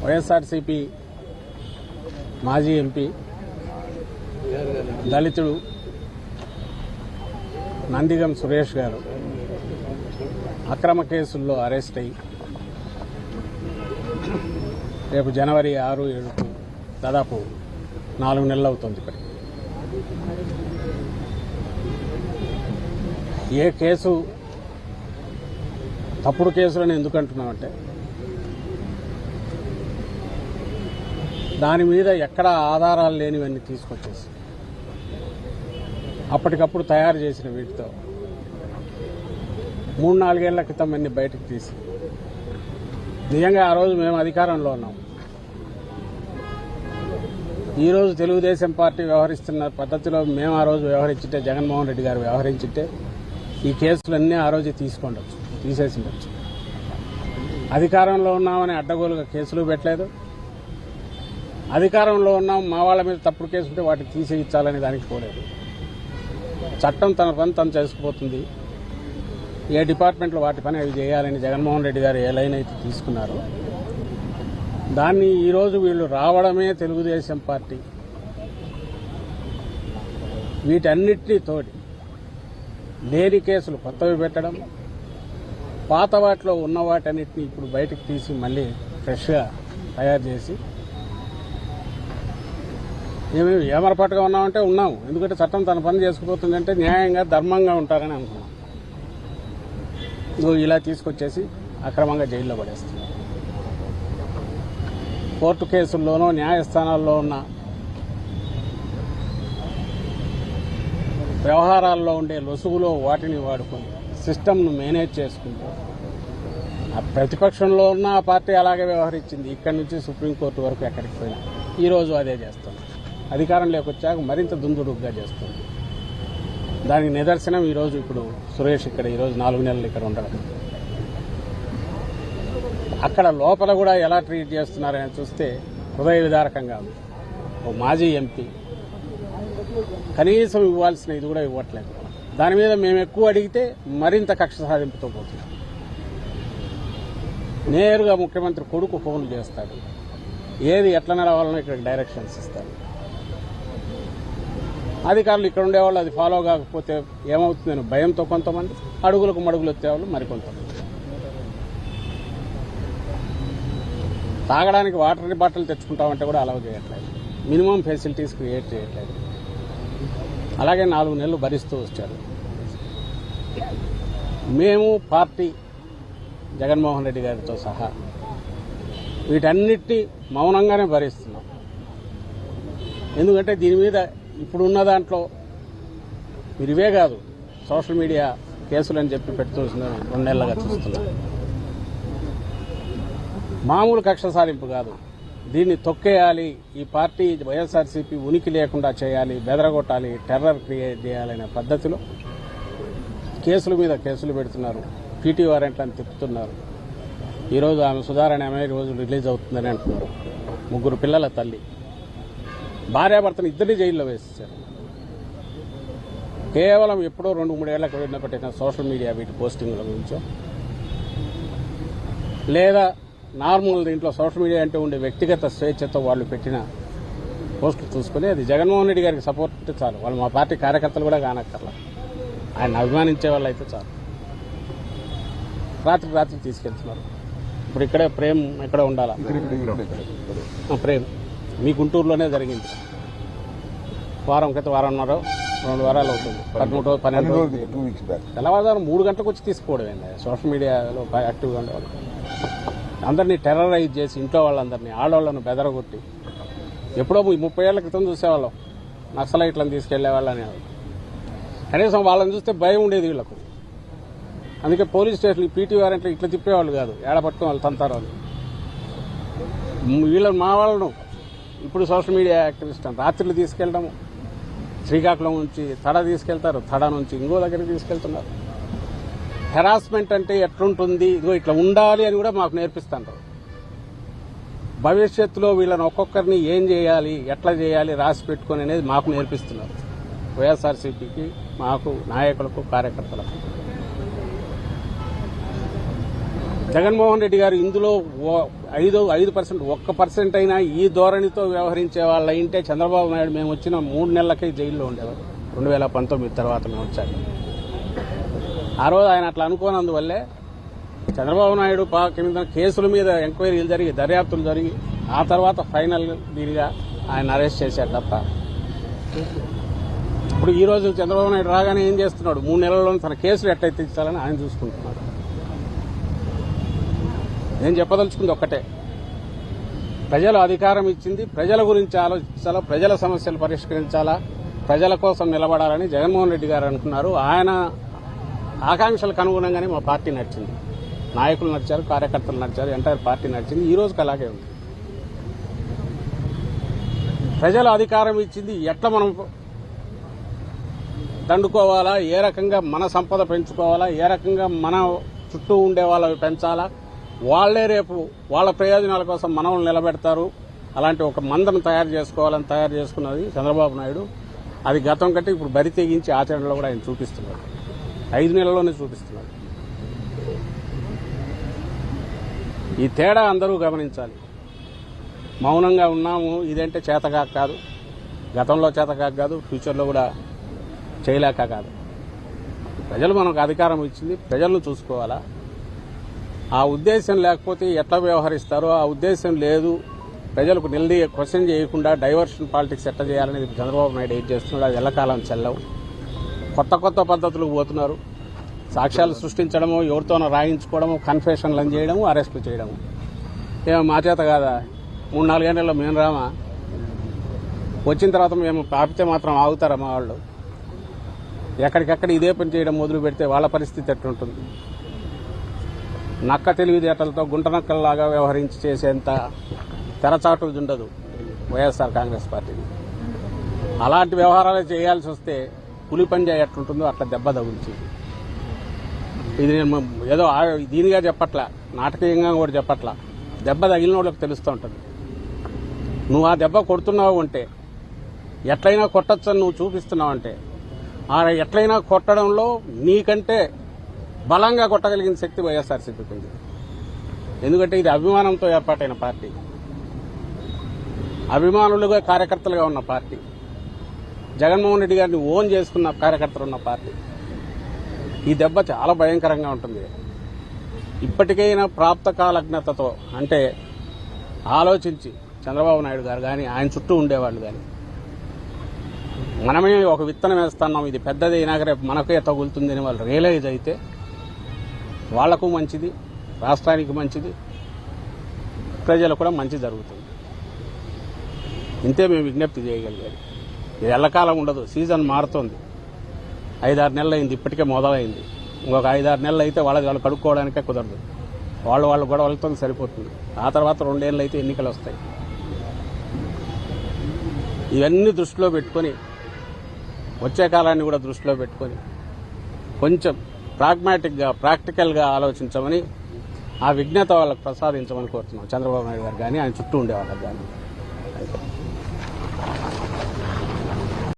వైఎస్ఆర్సీపీ మాజీ ఎంపీ దళితుడు నందిగం సురేష్ గారు అక్రమ కేసుల్లో అరెస్ట్ అయ్యి రేపు జనవరి 6, 7 దాదాపు 4 నెలలు అవుతుంది. ఇప్పటికి ఏ కేసు తప్పుడు కేసులని ఎందుకు అంటున్నామంటే దాని మీద ఎక్కడ ఆధారాలు లేనివన్నీ తీసుకొచ్చేసి అప్పటికప్పుడు తయారు చేసిన వీటితో 3-4 ఏళ్ల క్రితం అన్ని బయటకు తీసి నిజంగా ఆ రోజు మేము అధికారంలో ఉన్నాం. ఈరోజు తెలుగుదేశం పార్టీ వ్యవహరిస్తున్న పద్ధతిలో మేము ఆ రోజు వ్యవహరించింటే, జగన్మోహన్ రెడ్డి గారు వ్యవహరించింటే ఈ కేసులన్నీ ఆ రోజు తీసేసి ఉండొచ్చు. అధికారంలో ఉన్నామని అడ్డగోలుగా కేసులు పెట్టలేదు. అధికారంలో ఉన్నాం, మా వాళ్ళ మీద తప్పుడు కేసు ఉంటే వాటిని తీసేయించాలని దానికి పోలేదు. చట్టం తన పని తను చేసుకుపోతుంది. ఏ డిపార్ట్మెంట్లో వాటి పని అవి చేయాలని జగన్మోహన్ రెడ్డి గారు ఏ లైన్ అయితే తీసుకున్నారో దాన్ని ఈరోజు వీళ్ళు రావడమే తెలుగుదేశం పార్టీ వీటన్నిటినీ తోడి లేని కేసులు కొత్తవి పెట్టడం, పాత వాటిలో ఉన్న వాటన్నిటిని ఇప్పుడు బయటకు తీసి మళ్ళీ ఫ్రెష్గా తయారు చేసి మేము ఏమరపాటుగా ఉన్నామంటే ఉన్నాము. ఎందుకంటే చట్టం తన పని చేసుకుపోతుందంటే న్యాయంగా ధర్మంగా ఉంటారని అనుకున్నాం. ఇలా తీసుకొచ్చేసి అక్రమంగా జైల్లో పడేస్తున్నాం. కోర్టు కేసుల్లోనూ న్యాయస్థానాల్లో ఉన్న వ్యవహారాల్లో ఉండే లొసుగులో వాటిని వాడుకొని సిస్టమ్ను మేనేజ్ చేసుకుంటూ ఆ ప్రతిపక్షంలో ఉన్న ఆ పార్టీ అలాగే వ్యవహరించింది. ఇక్కడి నుంచి సుప్రీంకోర్టు వరకు ఎక్కడికి పోయినా ఈరోజు అదే చేస్తుంది. అధికారంలోకి వచ్చాక మరింత దుందుడుగ్గా చేస్తుంది. దానికి నిదర్శనం ఈరోజు ఇప్పుడు సురేష్ ఇక్కడ ఈరోజు 4 నెలలు ఇక్కడ ఉండడం. అక్కడ లోపల కూడా ఎలా ట్రీట్ చేస్తున్నారని చూస్తే హృదయ విదారకంగా ఉంది. ఓ మాజీ ఎంపీ కనీసం ఇవ్వాల్సిన ఇది కూడా ఇవ్వట్లేదు. దాని మీద మేము ఎక్కువ అడిగితే మరింత కక్ష సాధింపుతో పోతున్నాం. నేరుగా ముఖ్యమంత్రి కొడుకు ఫోన్లు చేస్తాడు, ఏది ఎట్లా నడవాలనో ఇక్కడ డైరెక్షన్స్ ఇస్తాడు. అధికారులు ఇక్కడ ఉండేవాళ్ళు అది ఫాలో కాకపోతే ఏమవుతుందని భయంతో కొంతమంది, అడుగులకు మడుగులు వచ్చేవాళ్ళు మరికొంతమంది. తాగడానికి వాటర్ బాటిల్ తెచ్చుకుంటామంటే కూడా అలౌ చేయట్లేదు. మినిమం ఫెసిలిటీస్ క్రియేట్ చేయట్లేదు. అలాగే 4 నెలలు భరిస్తూ వచ్చారు. మేము పార్టీ జగన్మోహన్ రెడ్డి గారితో సహా వీటన్నిటినీ మౌనంగానే భరిస్తున్నాం. ఎందుకంటే దీని మీద ఇప్పుడున్న దాంట్లో మీరు ఇవే కాదు, సోషల్ మీడియా కేసులని చెప్పి పెడుతున్న 2 నెలలుగా చూస్తున్నాం. మామూలు కక్ష సాధింపు కాదు, దీన్ని తొక్కేయాలి, ఈ పార్టీ వైఎస్ఆర్సీపీ ఉనికి లేకుండా చేయాలి, బెదరగొట్టాలి, టెర్రర్ క్రియేట్ చేయాలనే పద్ధతిలో కేసుల మీద కేసులు పెడుతున్నారు. పీటీ వారెంట్లను తిప్పుతున్నారు. ఈరోజు ఆమె సుధారాణి ఆమె రోజు రిలీజ్ అవుతుందని అంటున్నారు. 3 పిల్లల తల్లి, భార్యాభర్తను ఇద్దరిని జైల్లో వేసేశారు. కేవలం ఎప్పుడో 2-3 ఏళ్లకు వెళ్ళిన పెట్టిన సోషల్ మీడియా వీటి పోస్టింగ్ల గురించో, లేదా నార్మల్ దీంట్లో సోషల్ మీడియా అంటే ఉండే వ్యక్తిగత స్వేచ్ఛతో వాళ్ళు పెట్టిన పోస్టులు చూసుకుని అది జగన్మోహన్ రెడ్డి గారికి సపోర్ట్ ఉంటే చాలు. వాళ్ళు మా పార్టీ కార్యకర్తలు కూడా కానక్కర్లా, ఆయన అభిమానించే వాళ్ళు అయితే చాలు. రాత్రి తీసుకెళ్తున్నారు. ఇప్పుడు ఇక్కడే ప్రేమ్ ఎక్కడ ఉండాలా, ప్రేమ్ మీ గుంటూరులోనే జరిగింది. వారం క్రితం, వారంన్నర 2 వారాలు అవుతుంది. 13-12 రోజులు తెల్లవారుజాము 3 గంటలకు వచ్చి తీసుకోవడమేండి. సోషల్ మీడియాలో యాక్టివ్గా ఉండేవాళ్ళు అందరినీ టెర్రరైజ్ చేసి ఇంట్లో వాళ్ళందరినీ, ఆడవాళ్లను బెదరగొట్టి, ఎప్పుడో 30 ఏళ్ల క్రితం చూసేవాళ్ళం నక్సలైట్లను తీసుకెళ్లేవాళ్ళని. కనీసం వాళ్ళని చూస్తే భయం ఉండేది వీళ్లకు. అందుకే పోలీస్ స్టేషన్లు పీటీ వారెంట్లు ఇట్లా తిప్పేవాళ్ళు కాదు, ఏడపట్టుకుని వాళ్ళు తంతారు వాళ్ళు. వీళ్ళని మా వాళ్ళను ఇప్పుడు సోషల్ మీడియా యాక్టివిస్ట్ అని రాత్రులు తీసుకెళ్ళడము, శ్రీకాకుళం నుంచి తడ తీసుకెళ్తారు, తడ నుంచి ఇంకో దగ్గరికి తీసుకెళ్తున్నారు. హెరాస్మెంట్ అంటే ఎట్లుంటుంది, ఇదిగో ఇట్లా ఉండాలి అని కూడా మాకు నేర్పిస్తుంటారు. భవిష్యత్తులో వీళ్ళని ఒక్కొక్కరిని ఏం చేయాలి, ఎట్లా చేయాలి రాసి పెట్టుకొని అనేది మాకు నేర్పిస్తున్నారు. వైఎస్ఆర్సీపీకి, మాకు, నాయకులకు, కార్యకర్తలకు. జగన్మోహన్ రెడ్డి గారు ఇందులో 5% 1% అయినా ఈ ధోరణితో వ్యవహరించే వాళ్ళు అయింటే చంద్రబాబు నాయుడు మేము వచ్చిన 3 నెలలకే జైల్లో ఉండేవారు. 2019 తర్వాత మేము వచ్చాక ఆ రోజు ఆయన అట్లా అనుకోనందువల్లే చంద్రబాబు నాయుడు కింద కేసుల మీద ఎంక్వైరీలు జరిగి దర్యాప్తులు జరిగి ఆ తర్వాత ఫైనల్ దీనిగా ఆయన అరెస్ట్ చేశారు తప్ప ఇప్పుడు ఈ రోజు చంద్రబాబు నాయుడు రాగానే ఏం చేస్తున్నాడు? 3 నెలల్లో తన కేసులు ఎట్లయితే ఇచ్చాలని ఆయన చూసుకుంటున్నాడు. నేను చెప్పదలుచుకుంది ఒక్కటే, ప్రజలు అధికారం ఇచ్చింది ప్రజల గురించి ఆలోచించాలా, ప్రజల సమస్యలు పరిష్కరించాలా, ప్రజల కోసం నిలబడాలని జగన్మోహన్ రెడ్డి గారు అనుకున్నారు. ఆయన ఆకాంక్షలకు అనుగుణంగానే మా పార్టీ నడిచింది. నాయకులు నడిచారు, కార్యకర్తలు నడిచారు, ఎంటైర్ పార్టీ నడిచింది. ఈ రోజుకి అలాగే ఉంది. ప్రజలు అధికారం ఇచ్చింది ఎట్లా మనం దండుకోవాలా, ఏ రకంగా మన సంపద పెంచుకోవాలా, ఏ రకంగా మన చుట్టూ ఉండే వాళ్ళవి పెంచాలా, వాళ్లే రేపు వాళ్ళ ప్రయోజనాల కోసం మనల్ని నిలబెడతారు. అలాంటి ఒక మందను తయారు చేసుకున్నది చంద్రబాబు నాయుడు. అది గతం కంటే ఇప్పుడు బరి తెగించి ఆచరణలో కూడా ఆయన చూపిస్తున్నాడు. 5 నెలల్లోనే చూపిస్తున్నాడు. ఈ తేడా అందరూ గమనించాలి. మౌనంగా ఉన్నాము ఇదంటే చేతకాక కాదు, గతంలో చేతకాక కాదు, ఫ్యూచర్లో కూడా చేయలేక కాదు. ప్రజలు మనకు అధికారం ఇచ్చింది, ప్రజలను చూసుకోవాలా. ఆ ఉద్దేశం లేకపోతే ఎట్లా వ్యవహరిస్తారో ఆ ఉద్దేశం లేదు. ప్రజలకు క్వశ్చన్ చేయకుండా డైవర్షన్ పాలిటిక్స్ ఎట్లా చేయాలనేది చంద్రబాబు నాయుడు ఏం చేస్తున్నాడు. అది ఎల్లకాలం చెల్లవు. కొత్త పద్ధతులకు పోతున్నారు. సాక్ష్యాలు సృష్టించడము, ఎవరితోనో రాయించుకోవడము, కన్ఫెషన్లను చేయడము, అరెస్టులు చేయడము. ఏమో మా చేత కాదా? 3-4 గంటల్లో మేము రామా? వచ్చిన తర్వాత మేము ఆపితే మాత్రం ఆగుతారా మా వాళ్ళు? ఎక్కడికక్కడ ఇదే పని చేయడం మొదలు పెడితే వాళ్ళ పరిస్థితి ఎట్లుంటుంది? నక్క తెలివితేటలతో గుంటనక్కల్లాగా వ్యవహరించి చేసేంత తెరచాటు ఉండదు వైఎస్ఆర్ కాంగ్రెస్ పార్టీని. అలాంటి వ్యవహారాలు చేయాల్సి వస్తే పులి పంజా ఎట్లుంటుందో అట్లా దెబ్బ తగులుతుంది. ఇది నేను ఏదో దీనిగా చెప్పట్లా, నాటకీయంగా కూడా చెప్పట్లా. దెబ్బ తగిలిన వాళ్ళకి తెలుస్తూ ఉంటుంది. నువ్వు ఆ దెబ్బ కొడుతున్నావు అంటే, ఎట్లయినా కొట్టచ్చని నువ్వు చూపిస్తున్నావంటే, ఆ ఎట్లయినా కొట్టడంలో నీకంటే బలంగా కొట్టగలిగిన శక్తి వైఎస్ఆర్సీపీకి ఉంది. ఎందుకంటే ఇది అభిమానంతో ఏర్పాటైన పార్టీ, అభిమానులుగా కార్యకర్తలుగా ఉన్న పార్టీ, జగన్మోహన్ రెడ్డి గారిని ఓన్ చేసుకున్న కార్యకర్తలు ఉన్న పార్టీ. ఈ దెబ్బ చాలా భయంకరంగా ఉంటుంది. ఇప్పటికైనా ప్రాప్త కాలజ్ఞతతో అంటే ఆలోచించి చంద్రబాబు నాయుడు గారు కానీ ఆయన చుట్టూ ఉండేవాళ్ళు కానీ, మనమే ఒక విత్తనం వేస్తున్నాం, ఇది పెద్దది అయినాక రేపు మనకే తగులుతుందని వాళ్ళు రియలైజ్ అయితే వాళ్లకు మంచిది, రాష్ట్రానికి మంచిది, ప్రజలకు కూడా మంచి జరుగుతుంది. ఇంతే మేము విజ్ఞప్తి చేయగలిగారు. ఇది ఎల్లకాలం ఉండదు, సీజన్ మారుతోంది. 5-6 నెలలు అయింది, ఇప్పటికే మొదలైంది. ఇంకొక 5-6 నెలలు అయితే వాళ్ళు కడుక్కోవడానికే కుదరదు. వాళ్ళు గొడవలతో సరిపోతుంది. ఆ తర్వాత 2 ఏళ్ళు అయితే ఎన్నికలు వస్తాయి. ఇవన్నీ దృష్టిలో పెట్టుకొని, వచ్చే కాలాన్ని కూడా దృష్టిలో పెట్టుకొని కొంచెం ప్రాగ్మాటిక్గా, ప్రాక్టికల్గా ఆలోచించమని, ఆ విజ్ఞత వాళ్ళకు ప్రసాదించమని కోరుతున్నాం చంద్రబాబు నాయుడు గారు కానీ ఆయన చుట్టూ ఉండే వాళ్ళకి కానీ.